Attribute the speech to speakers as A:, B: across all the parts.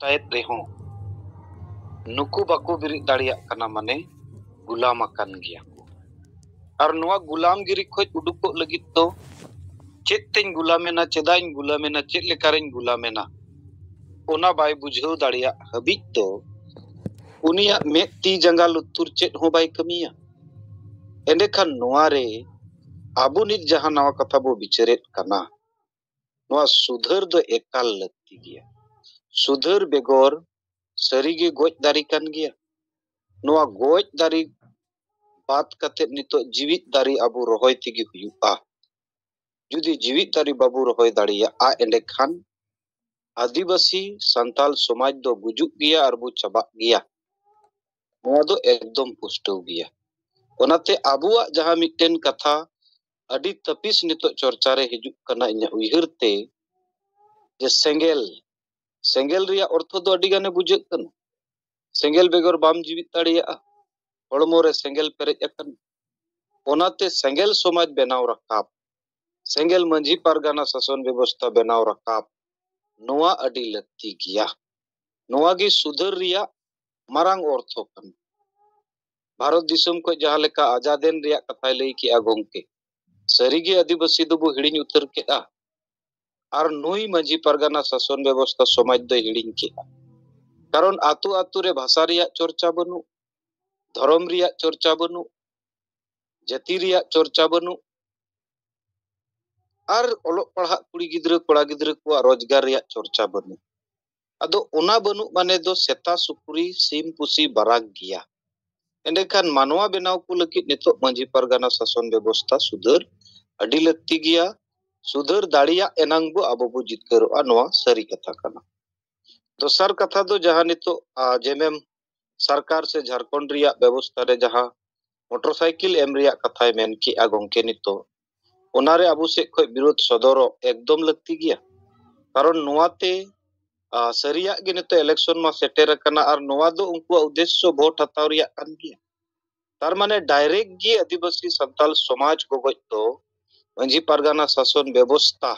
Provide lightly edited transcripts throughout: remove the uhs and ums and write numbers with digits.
A: ᱛᱟᱭᱮᱫ ᱨᱮᱦᱚᱸ ᱱᱩᱠᱩ ᱵᱟᱠᱚ ᱵᱤᱨᱤᱫ ᱫᱟᱲᱮᱭᱟᱜ ᱠᱟᱱᱟ ᱢᱟᱱᱮ ᱜᱩᱞᱟᱢ ᱟᱠᱟᱱ ᱜᱮᱭᱟ ᱠᱚ। ᱟᱨ ᱱᱚᱣᱟ ᱜᱩᱞᱟᱢᱜᱤᱨᱤ ᱠᱷᱚᱡ ᱩᱰᱩᱠᱚᱜ ᱞᱟᱹᱜᱤᱫ ᱫᱚ ᱪᱮᱫ ᱛᱮᱧ ᱜᱩᱞᱟᱢᱮᱱᱟ, ᱪᱮᱫᱟᱜ ᱤᱧ ᱜᱩᱞᱟᱢᱮᱱᱟ, ᱪᱮᱫ ᱞᱮᱠᱟᱨᱤᱧ ᱜᱩᱞᱟᱢᱮᱱᱟ, ᱚᱱᱟ ᱵᱟᱭ ᱵᱩᱡᱷᱟᱹᱣ ᱫᱟᱲᱮᱭᱟᱜ ᱦᱟᱹᱵᱤᱡ ᱫᱚ ᱩᱱᱤᱭᱟᱜ ᱢᱮᱫ ᱛᱤ ᱡᱟᱸᱜᱟ ᱞᱩᱛᱩᱨ ᱪᱮᱫ ᱦᱚᱸ ᱵᱟᱭ ᱠᱟᱹᱢᱤᱭᱟ। ᱮᱸᱰᱮᱠᱷᱟᱱ ᱱᱚᱣᱟᱨᱮ ᱟᱵᱚ ᱱᱤᱛ ᱡᱟᱦᱟᱸ ᱱᱟᱣᱟ ᱠᱟᱛᱷᱟ ᱵᱚ ᱵᱤᱪᱟᱹᱨᱮᱫ ᱠᱟᱱᱟ, ᱱᱚᱣᱟ ᱥᱩᱫᱷᱟᱹᱨ ᱫᱚ ᱮᱠᱟᱞ ᱞᱟᱹᱠᱛᱤ ᱜᱮᱭᱟ। ᱥᱩᱫᱷᱟᱹᱨ ᱵᱮᱜᱚᱨ ᱥᱟᱹᱨᱤᱜᱮ ᱜᱚᱡ ᱫᱟᱨᱮ ᱠᱟᱱ ᱜᱮᱭᱟ। ᱱᱚᱣᱟ ᱜᱚᱡ ᱫᱟᱨᱮ ᱵᱟᱫ ᱠᱟᱛᱮᱫ ᱱᱤᱛᱚᱜ ᱡᱤᱣᱤᱫ ᱫᱟᱨᱮ ᱟᱵᱚ ᱨᱚᱦᱚᱭ ᱛᱮᱜᱮ ᱦᱩᱭᱩᱜᱼᱟ। ᱡᱩᱫᱤ ᱡᱤᱣᱤᱫ ᱫᱟᱨᱮ ᱵᱟᱵᱚ ᱨᱚᱦᱚᱭ ᱫᱟᱲᱮᱭᱟᱜᱼᱟ, ᱮᱸᱰᱮᱠᱷᱟन आदिवासी संताल समाज दो गुजुग गया और बो चबाग गया। नोआ दो एकदम पुष्टव गया। ओनाते आबुआ जहां मिट्टेन कथा अडी तपिस नितो चर्चा रे हिजुग कना इन्या उयहरते जे सेंगेल रिया अर्थ दो अडी गाने बुझेग कना। सेंगेल बेगर बाम जीवित दाड़ियाआ, हड़मो रे सेंगेल पेरेज अकन। ओनाते सेंगेल समाज बेनाव रकाब, सेंगेल मंझी पारगाना शासन व्यवस्था बेनाव रकाब, नोआ अडी लक्ति गिया। नोआ गी सुधर रिया मारांग अर्थो कन। भारत दिसम को जहां लेका आजादेन रिया कथाय लई किया गोंके, सरीगे आदिवासी दो बो हिड़िंग उतर केआ आर नुई मंझी पारगाना शासन व्यवस्था समाज दो हिड़िंग केआ। कारण आतु आतु रे भाषा रिया चर्चा बनु, धर्म रिया चर्चा बनु, जाति रिया चर्चा बनु, आर ओलोग पढ़ा कुड़ी गिद्रा कोड़ा गिद्रा को रोजगार रिया चर्चा बनु। अदो ओना बनु माने दो सेता सुकुरी सीम पुसी बराग गिया। एंडेखान मानवा बेनाव को लगित नितो मंझी पारगाना शासन व्यवस्था सुधर अडी लक्ति गिया। सुधर दाड़िया एनांग बो आबो बो जितकरोआ, नोआ सरी कथा कना। दोसर कथा दो जहां नितो जेमेम सरकार से झारखंड रिया व्यवस्था रे जहां मोटरसाइकिल एम रिया कथाय मेन किया गोंके नितो, ओनारे आबो से खय विरोध सदरो एकदम लक्ति गिया। कारण नोआते सरिया गे नितो इलेक्शन मा सेटेर कना आर नोआ दो उनकुआ उद्देश्य वोट हताव रिया कान गिया। तार माने डायरेक्ट गे आदिवासी संताल समाज को गज दो मंझी पारगाना शासन व्यवस्था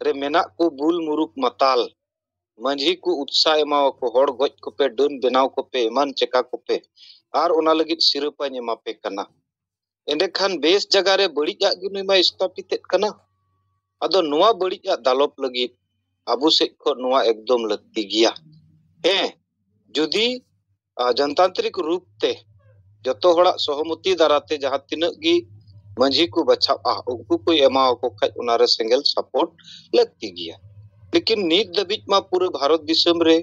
A: रे मेना को बुल मुरुक मताल मंझी को उत्साह एमाव को होड़ गज को पे डन बेनाव को पे मान चेका को पे आर ओना लगित सिरपा एमा पे कना। एंडेखान बेस जगह रे बड़िया गे नुई मा स्थापित कना। अदो नोआ बड़िया दालप लगित आबो से को नोआ एकदम लक्ति गिया। हे जुदी जनतांत्रिक रूप ते जतो होड़ा सहमति दाराते जहां तिनक गी मंझी को बचावा उनको को एमाव को खज उनारे सेंगेल सपोर्ट लक्ति गिया। लेकिन नीत दबिज मा पूरे भारत दिसम रे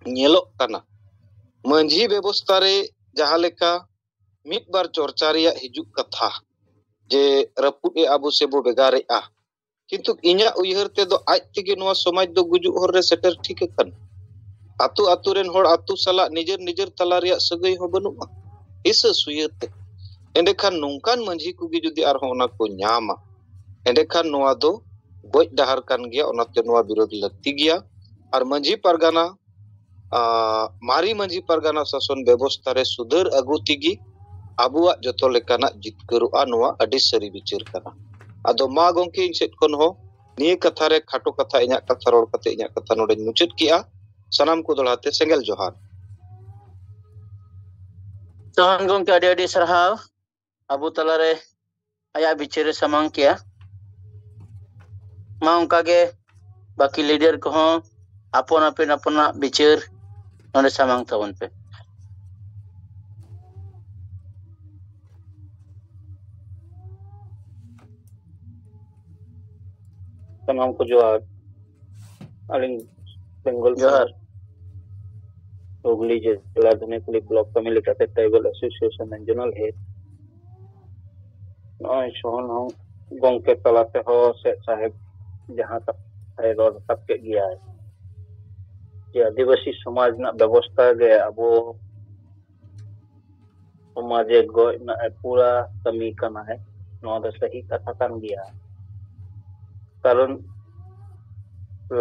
A: नेलो कना मंझी व्यवस्था रे जहां लेका मिट बार चर्चा रिया हिजुग कथा जे रपुट ए आबो से बो बेगारे आ, किंतु इन्या उयहर ते दो आज तेगे नोआ समाज दो गुजुग होर रे सेटर ठीक कन। आतु आतु रेन होड़ आतु सला निजर निजर तला रिया सगई हो बनुआ इस सुयते। एंडेखान नोंकान मंझी कुगी जुदी आर होना को न्यामा, एंडेखान नोआ दो गज डहार कान गिया। ओनाते नोआ विरोध लक्ति गिया। आर मंझी पारगाना मारी मंझी पारगाना शासन व्यवस्था रे सुधर अगु तिगी आबुआ जतो लेकाना जितकरुआ, नोआ अडी सरी बिचार कना। आदो मा गोंके इन सेट खन हो निये कथा रे खाटो कथा इन्या कथा रोड कते इन्या कथा नोडे मुचाद किया। सनाम को दड़ाते सेंगेल जोहार।
B: तहन गोंके अडी अडी सरहाव आबो तलारे आया बिचारे समांग किया। मा उनका के बाकी लीडर को हो अपन अपन अपना बिचार नोडे समांग तवन पे।
C: तमाम को जोहार। अलिंग बेंगल
B: जोहार
C: हुगली जिला Dhanekuli block family tribal association regional head नॉय सोहन हो गोंके तलाते हो से साहेब जहां तक है रोड तक के गया है जे आदिवासी समाज ना व्यवस्था गे अबो समाजे गो ना पूरा कमी कना है नोआ दो सही कथा कान गया। कारण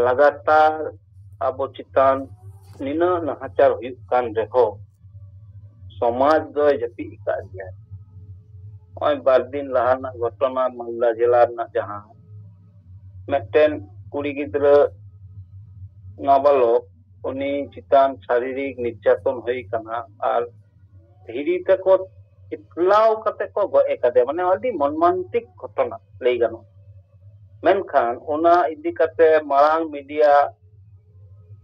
C: लगातार अबो चितान निना नहाचार हुई कान रेहो समाज दो जपी का दिया। ओय बार दिन लहाना घटना मालदा जिला ना जहां मेटेन कुड़ी गिद्रा नाबालक उनी चितान शारीरिक निर्यातन हुई कना और धीरे तक चितलाव कते को गए कदे माने अति मनमांतिक घटना लई गानो मेनखान ओना इदी कते मांग मीडिया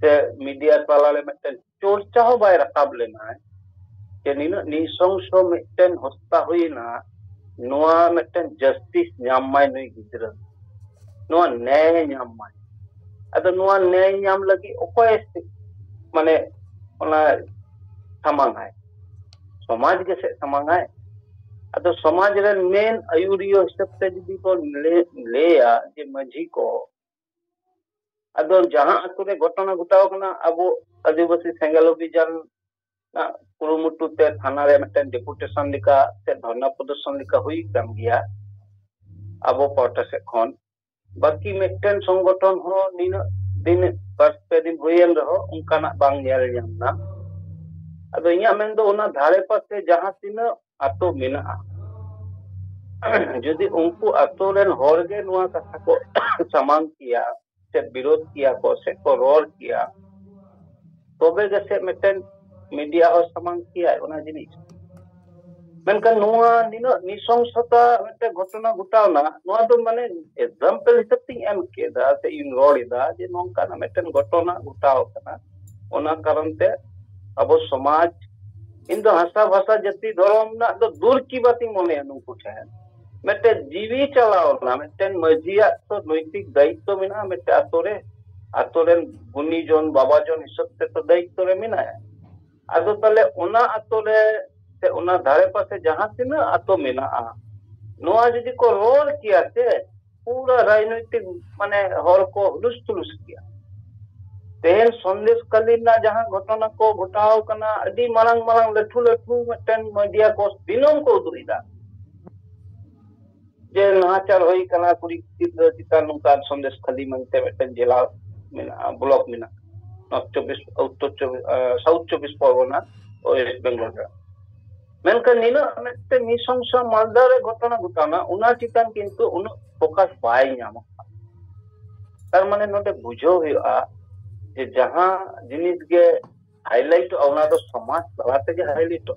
C: से मीडिया तालाले मिटन चर्चा हो बाय रकाब लेना है जे निन निसंसो मिटन हत्या हुईना नोआ मिटन जस्टिस न्यामाय नुई गिद्रा नोआ न्याय न्यामाय अद नोआ न्याय न्याम लगी ओकोय माने ओना समांगाय समाज के से समांगाय अद समाज रे मेन आयुरियो हिसाब से जदी को लेया जे मझी को अदो जहां अतुरे घटना घटाव कना अबो आदिवासी सेंगल अभियान कुरुमुटु ते थाना रे मिटन डेपुटेशन लिका से धरना प्रदर्शन लिका हुई काम गया अबो पार्टी से खन बाकी मिटन संगठन हो दिन बस पे दिन हुईन रहो उनका ना बांग नेल जामना अदो इया मेन दो ओना धारे पासे जहां तिना अतो मेना जदि उनको अतो रेन होर गे नुआ कथा को समान किया से विरोध किया को से को रोल किया तोबे जैसे मिटन मीडिया और समान किया ओना जिनिस मेनका नुआ निनो निसंसता मिटे घटना घटावना नुआ तो माने एग्जांपल हिसाब एम केदा से इन रोडिदा जे नोंका ना मिटन घटना घटाव कना ओना कारण ते अब समाज इन दो हंसा भाषा जति धर्म ना तो दूर की बात मने नुको छे मिटे जीवी चलाओ ना मिटन मजिया तो नैतिक दायित्व मिना मिटे आतोरे गुनी जोन बाबा जोन हिसाब से तो दायित्व रे मिना है आदो तले ओना आतोरे से ओना धारे पासे जहां से ना आतो मिना नोआ जदी को रोल किया से पूरा राजनीतिक माने हर को हुलुस किया तेन संदेश कलीन ना जहां घटना को घटाव कना अडी मारंग मारंग लठू मिटन मीडिया को दिनों को दुईदा जे नाचार होई कना कुरी चिता नुका संदेश खली मनते मिटन जिला मिना ब्लॉक मिना नॉर्थ 24 साउथ 24 परगना और वेस्ट बेंगल मेनका निना मिटन निसंस मालदारे घटना घटाना उना चितान किंतु उन फोकस बाय ᱧᱟᱢᱟ तार माने नोटे बुझो हुआ जे जहां जिनिस के हाईलाइट ओना तो समाज तलाते के हाईलाइट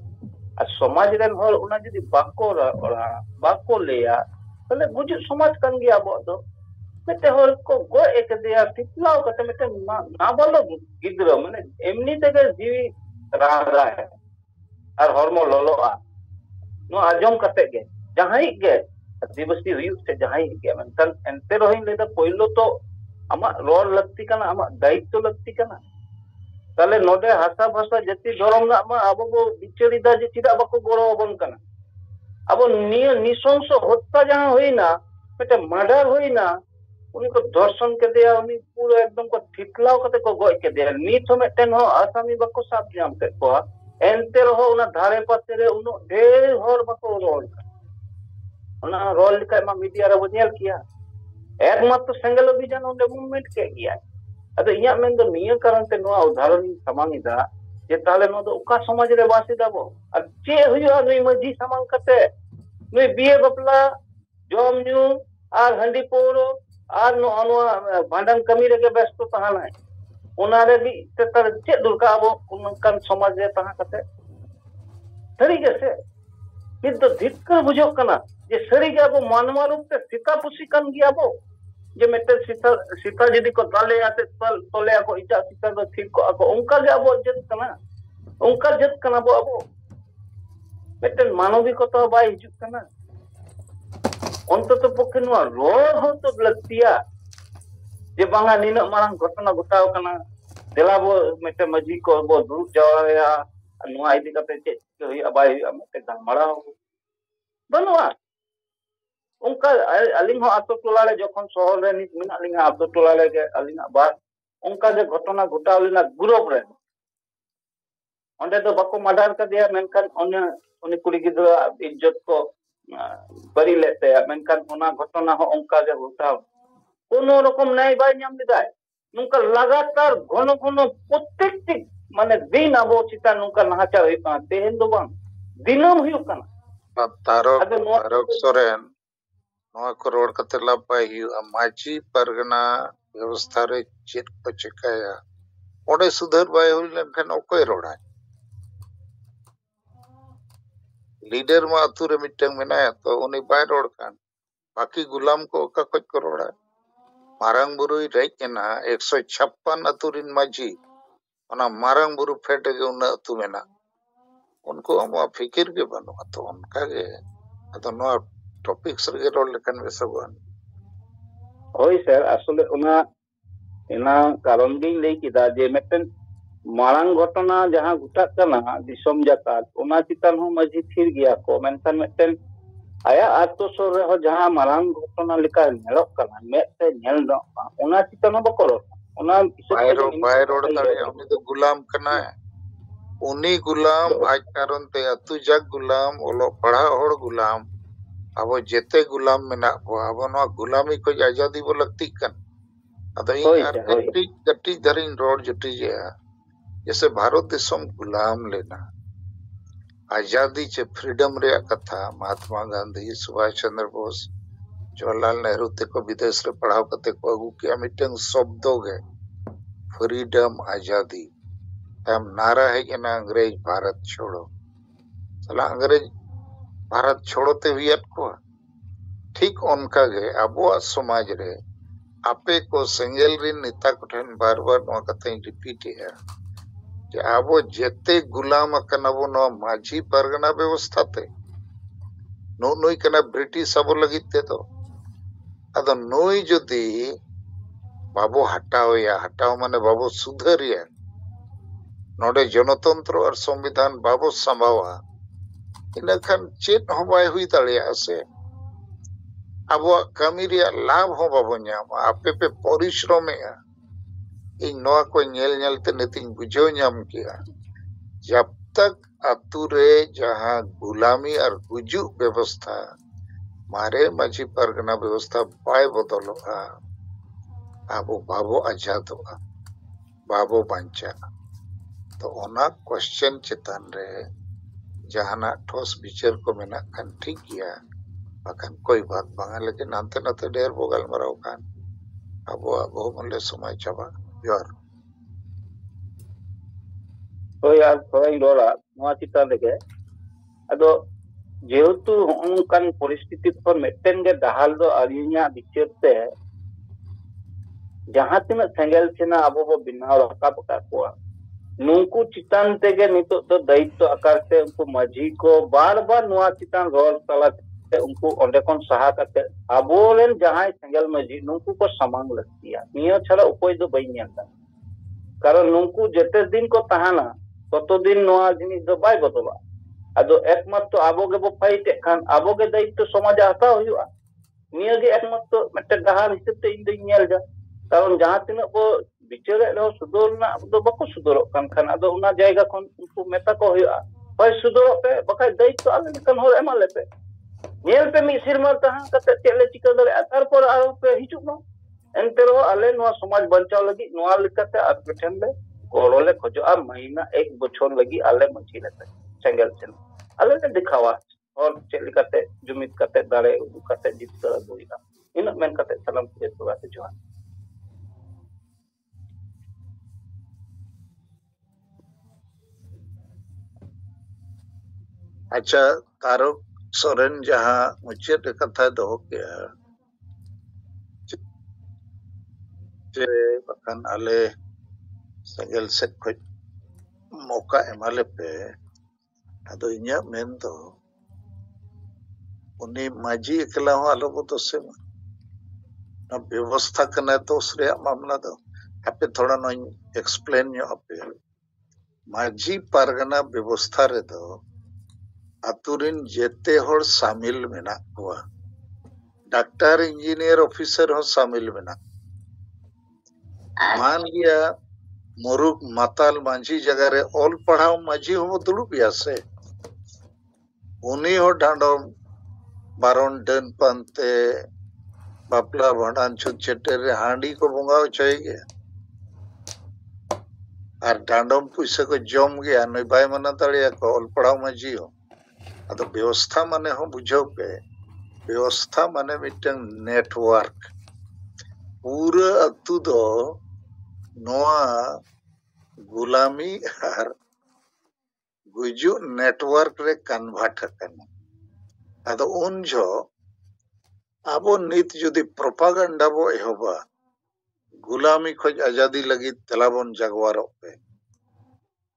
C: आ समाज रेन होल उना जदी बाको लेया तले बुझ समाज कान गया अब दो मिटे होल को गो एक दिया तितलाव कते मिटे ना बोलो गिद्र माने एमनी तके जीवी रागा है और हॉर्मो लोलोआ नो आजम कते के जहाई के आदिवासी हुयु से जहाई के मनतन एंते रोहिन लेदा पहिलो तो आमा रोल लगती कना आमा दायित्व लगती कना तले नोडे हासा भाषा जति धरम ना आमा अब को बिचड़ीदा जे चिदा बको गोरो बन कना अब निय निसंस हत्या जहां होइना मिटे मर्डर होइना उनी को दर्शन के दिया उनी पूरा एकदम को ठिकलाव कते को गोय के दिया नीथ में टेन हो आसामी बको साथ जाम के को एंते रहो उना धारे पासे रे उनो ढेर होर बको रोल उना रोल का मा मीडिया रे बनेल किया एकमात्र सेंगल अभियान उन्हें मूवमेंट के किया अद इया मेन दो निय कारण ते नो उदाहरण समांगिदा जे ताले नो दो उका समाज रे वासिदा बो और चे हुयो नई मजी समांग कते नई बिए बपला जोम new are handi पोरो are no अनवा भांडन कमी रे के व्यस्त तहाना है ओना रे भी ते तर चे दुर्का बो उनकन समाज रे तहा कते सरी जैसे किंतु धिक्कर बुझो कना जे सरी के अब मानवा रूप से सिका पुसी कन गया बो जे मेटे सीता जदी को ताले आते तोले को इटा सीता दो ठीक को ako उनका के अब इज्जत कना उनका इज्जत कना बो अब मेटे मानविकता बाय हिजुक कना अंतत पक्षे नुआ रोल हो तो लगतिया जे बांगा निन मारंग घटना घटाव कना देला बो मेटे मजी को बो दुरुप जावाया नुआ इदी कते चे होई अबाय मेटे गलमारा बनवा उनका अलिंग हो आतो टोलाले जखन शहर रे नित मिना लिंगा आतो टोलाले के अलिंगा बार उनका जे घटना घटाव लेना ग्रुप रे ओंडे तो बको मर्डर का दिया मेनकान उनी कुड़ी गिद्रा इज्जत को बरी लेते मेनकान ओना घटना हो उनका जे घटाव कोनो रकम नहीं बाय ᱧᱟᱢ लिदाय नुका लगातार घन घन प्रत्येक माने दिन अबो चिता नुका नाचार होई पा तेहेन दो बांग दिनम हुयु कना
A: तारक सोरेन नोआ को रोड कते लापाई माची परगना व्यवस्था रे चेत को चिकाया
D: ओडे सुधर बाय हुई लेनखान ओकोय रोड़ा लीडर मा अतु रे मिटंग मेनाया तो उनी बाय रोड कान बाकी गुलाम को ओका खोज को रोड़ा मारंग बुरुई रेजना 156 अतुरिन माझी ओना मारंग बुरु फेट के उन अतु मेना उनको हम फिकिर के बनो तो उनका के तो नो टॉपिक्स रे रोड लेकन बेसगन
C: होय सर असले उना इना कारण गिन लई किदा जे मेटन मारंग घटना जहां घुटात कना दिसम जाकात उना चितान हो मजी थिर गया को मेनखान मेटन आया आत्मसोर रे हो जहां मारंग घटना लेका नेलक कना मेते नेल दो उना चितान हो बकरो उना
D: बाय रोड ताले उनी तो गुलाम कना उनी गुलाम आज कारण ते अतु जग गुलाम ओलो पढ़ा होड़ गुलाम अब जेते गुलाम मेना अब नो गुलामी को आजादी बो लगती कन अदो गट्टी धरिन रोड जुटी जे जैसे भारत देशम गुलाम लेना आजादी चे फ्रीडम रे कथा महात्मा गांधी सुभाष चंद्र बोस जवाहरलाल नेहरू ते को विदेश रे पढ़ाव कते को अगु के मिटंग शब्दो गे फ्रीडम आजादी हम नारा है कि ना अंग्रेज भारत छोड़ो चला अंग्रेज भारत छोड़ो ते वियत को ठीक उनका गे अबो समाज रे आपे को सेंगेल रिन नेता कोठन बार बार नो कथे रिपीट है जे आबो जेते गुलाम कनबो नो माझी परगना व्यवस्था ते नो नोई कना ब्रिटिश अब लगिते तो अद नोई जदी बाबो हटाओ माने बाबो सुधरिया नोडे जनतंत्र और संविधान बाबो संभावा इनखान चेत हो बाय हुई दाड़िया से अब कमी रिया लाभ हो बाबो न्यामा आपे पे परिश्रम इन नोआ को नेल नेल ते नेतिन बुझो न्याम किया जब तक अतुरे जहां गुलामी और गुजु व्यवस्था मारे माझी परगना व्यवस्था बाय बदलोगा आबो बाबो आजाद होगा बाबो बांचा तो ओना क्वेश्चन चितान रे जहाना ठोस विचार को मेना कान ठीक किया बाकन कोई बात बांगा लेकिन नाते नाते ढेर बोगल मराव कान अब मल्ले समय चाबा यार
C: तो यार थोड़ा रोड़ा नोआ चिता लेके अदो जेहेतु उनकान परिस्थिति पर मेटेन गे दाहाल दो अरिया विचार ते जहां तिना सेंगेल छेना अबो बो बिनाव रखा पका को नुंकु चितान तेगे नितो तो दायित्व आकार ते उनको माझी को बार बार नोआ चितान रोल तला ते उनको ओंडे कोन सहा करते अबोलेन जहां सेंगेल माझी नुंकु को समांग लगतिया नियो छड़ा उपाय दो बई नेलदा कारण नुंकु जेते दिन को तहाना ततो दिन नोआ जिनिस दो बाय बदला अदो एकमात्र आबो गे बो फाइट खान आबो गे दायित्व समाज हता हुआ नियो गे एकमात्र मते गहार हिसाब ते इन दो नेल जा कारण जहां तिना बो बिचारे लो सुदोलना दो बको सुदोरो कान खान अदो उना जायगा कोन उनको मेता को हुआ भाई सुदोरो पे बका दायित्व आले लेकन हो एमा लेपे नेल पे मी सिर मार तहां कते चेले चिका दरे अतार पर आरो पे हिचुक नो एंतेरो आले नोआ समाज बंचाव लगी नोआ लिकते आ पेठन ले गोरोले खोजो आ महीना एक बछर लगी आले मची लेते सेंगेल चेन आले ने दिखावा और चेली कते जुमित कते दाड़े उदु कते जित कर दोइला इन मेन कते सलाम के तो बात जोहान
D: अच्छा तारो सोरेन जहां मुझे कथा दो क्या जे बखन आले सेंगेल से खोज मौका एमाले पे अदो इन्या मेन दो उनी माझी एकला हो आलो बो तो से ना व्यवस्था कना तो उसरे मामला दो आपे थोड़ा नो एक्सप्लेन यो आपे माझी परगना व्यवस्था रे दो अतुरिन जेते होड़ शामिल मेना हुआ डॉक्टर इंजीनियर ऑफिसर हो शामिल मेना मान लिया मुरुक माताल मांझी जगह रे ऑल पढ़ाओ माझी हो दुड़ुब या से उनी हो डांडोम बारोन डन पंते बापला भंडान छुट चेटे रे हांडी को बोंगाओ चाहिए और डांडोम पुइसे को जम गया नई बाय मना तड़िया को ऑल पढ़ाओ माझी हो अदो व्यवस्था माने हो बुझो पे व्यवस्था माने मिटंग नेटवर्क पूरा अतु दो नोआ गुलामी और गुजु नेटवर्क रे कन्वर्ट करना अदो उन जो अब नित जुदी प्रोपागेंडा बो एहोबा गुलामी खोज आजादी लगी तलाबन जगवारो पे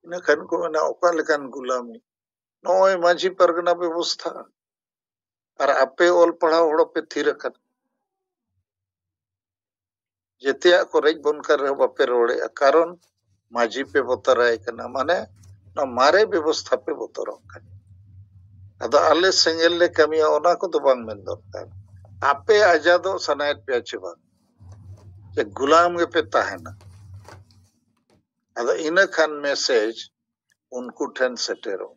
D: इन खन को ना ओका लेकान गुलामी नोय माझी परगना व्यवस्था और आपे ओल पढ़ा होड़ पे थिर कर जेतिया को रेज बन कर रहे बापे रोड़े कारण माझी पे बोतराय कना माने ना मारे व्यवस्था पे बोतरो कर अदो आले सेंगेल ले कमिया ओना को तो बांग मेन दरकार आपे आजादो सनायत पे अच्छे जे गुलाम के पे ताहेना अदो इन खान मैसेज उनको ठन सेटेरो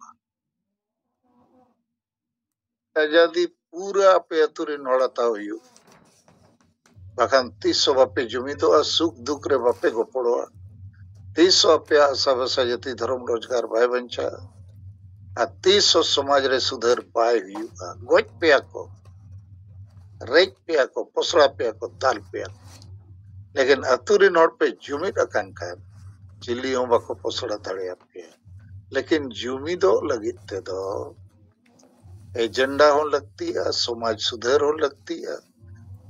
D: आजादी पूरा पे अतुरी नोड़ता हुई बाखान 300 बापे जुमितो सुख दुख रे बापे गोपड़ो 300 पे सब सजती धर्म रोजगार भाई बंचा आ 300 समाज रे सुधर पाए हुई गोज पे को रेज पे को पोसड़ा पे को दाल पे लेकिन अतुरी नोड़ पे जुमित अकान का चिल्ली हो बाको पोसड़ा तड़े पे लेकिन जुमिदो लगिते दो एजेंडा हो लगती है समाज सुधर हो लगती है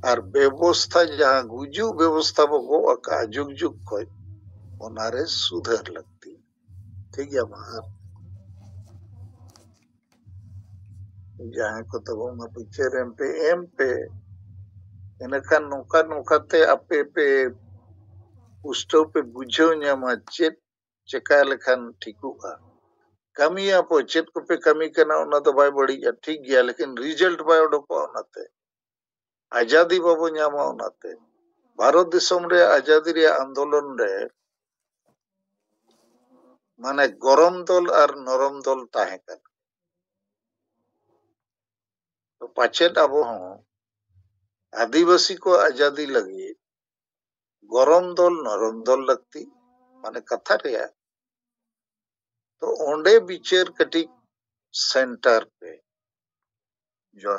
D: और व्यवस्था जहाँ गुजु व्यवस्था वो गो अका जुग जुग को ओनारे सुधर लगती ठीक है बाहर जहाँ को तो वो मैं पीछे एम पे इनका नौका नौका ते अपे पे उस्तो पे बुझो न्यामा चेत चेका लेखान ठीकुआ कमिया पो चेत को पे कमी करना उन्ना तो भाई बड़ी ठीक गया लेकिन रिजल्ट भाई उड़को उन्नाते आजादी बाबू न्यामा उन्नाते भारत दिसम रे आजादी रे आंदोलन रे माने गरम दल और नरम दल ताहे कर तो पाचेत अबो हों आदिवासी को आजादी लगी गरम दल नरम दल लगती माने कथा रे तो ओंडे बिचेर कटी सेंटर पे जो